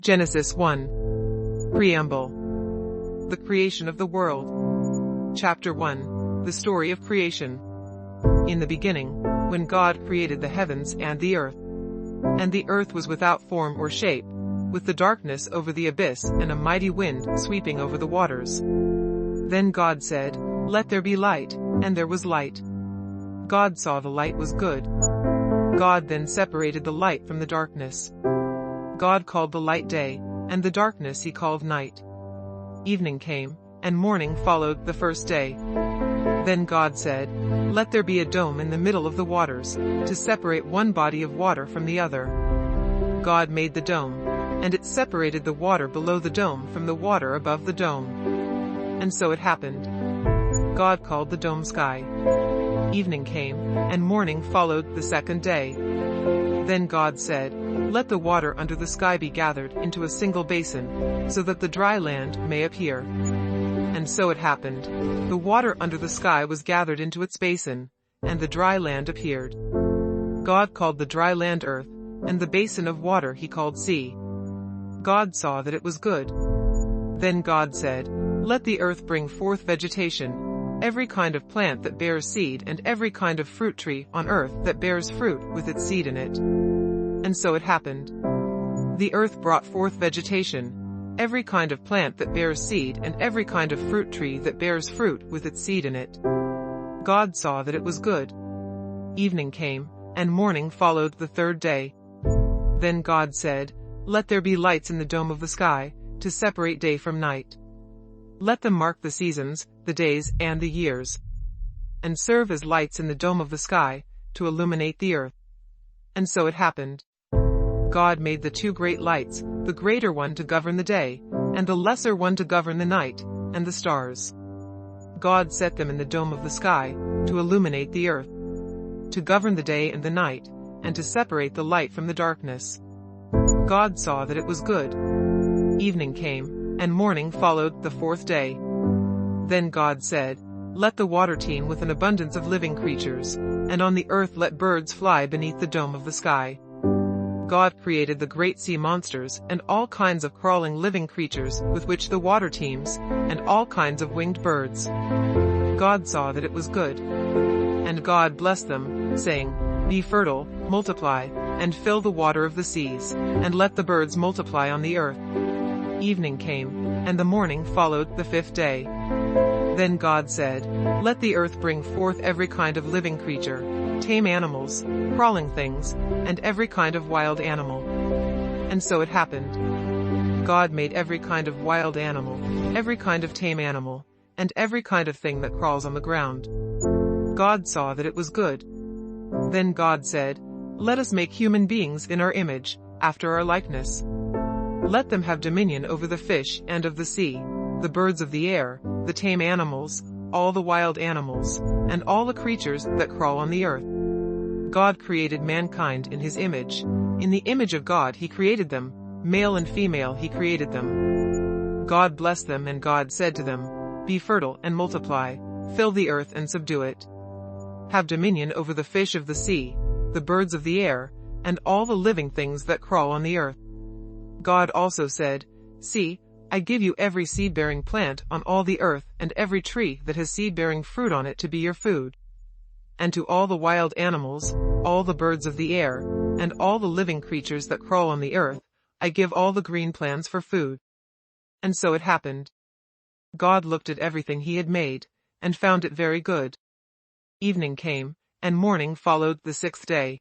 Genesis 1. Preamble. The creation of the world. Chapter 1. The story of creation. In the beginning, when God created the heavens and the earth was without form or shape, with the darkness over the abyss and a mighty wind sweeping over the waters. Then God said, "Let there be light," and there was light. God saw the light was good. God then separated the light from the darkness. God called the light day, and the darkness he called night. Evening came, and morning followed the first day. Then God said, "Let there be a dome in the middle of the waters, to separate one body of water from the other." God made the dome, and it separated the water below the dome from the water above the dome. And so it happened. God called the dome sky. Evening came, and morning followed the second day. Then God said, "Let the water under the sky be gathered into a single basin, so that the dry land may appear." And so it happened. The water under the sky was gathered into its basin, and the dry land appeared. God called the dry land earth, and the basin of water he called sea. God saw that it was good. Then God said, "Let the earth bring forth vegetation, every kind of plant that bears seed and every kind of fruit tree on earth that bears fruit with its seed in it." And so it happened. The earth brought forth vegetation, every kind of plant that bears seed and every kind of fruit tree that bears fruit with its seed in it. God saw that it was good. Evening came, and morning followed the third day. Then God said, "Let there be lights in the dome of the sky, to separate day from night. Let them mark the seasons, the days and the years, and serve as lights in the dome of the sky, to illuminate the earth." And so it happened. God made the two great lights, the greater one to govern the day, and the lesser one to govern the night, and the stars. God set them in the dome of the sky, to illuminate the earth, to govern the day and the night, and to separate the light from the darkness. God saw that it was good. Evening came, and morning followed the fourth day. Then God said, "Let the water teem with an abundance of living creatures, and on the earth let birds fly beneath the dome of the sky." God created the great sea monsters and all kinds of crawling living creatures with which the water teems, and all kinds of winged birds. God saw that it was good. And God blessed them, saying, "Be fertile, multiply, and fill the water of the seas, and let the birds multiply on the earth." Evening came, and the morning followed the fifth day. Then God said, "Let the earth bring forth every kind of living creature, tame animals, crawling things, and every kind of wild animal." And so it happened. God made every kind of wild animal, every kind of tame animal, and every kind of thing that crawls on the ground. God saw that it was good. Then God said, "Let us make human beings in our image, after our likeness. Let them have dominion over the fish and of the sea, the birds of the air, the tame animals, all the wild animals, and all the creatures that crawl on the earth." God created mankind in his image. In the image of God he created them, male and female he created them. God blessed them, and God said to them, "Be fertile and multiply, fill the earth and subdue it. Have dominion over the fish of the sea, the birds of the air, and all the living things that crawl on the earth." God also said, "See, I give you every seed-bearing plant on all the earth and every tree that has seed-bearing fruit on it to be your food. And to all the wild animals, all the birds of the air, and all the living creatures that crawl on the earth, I give all the green plants for food." And so it happened. God looked at everything he had made, and found it very good. Evening came, and morning followed the sixth day.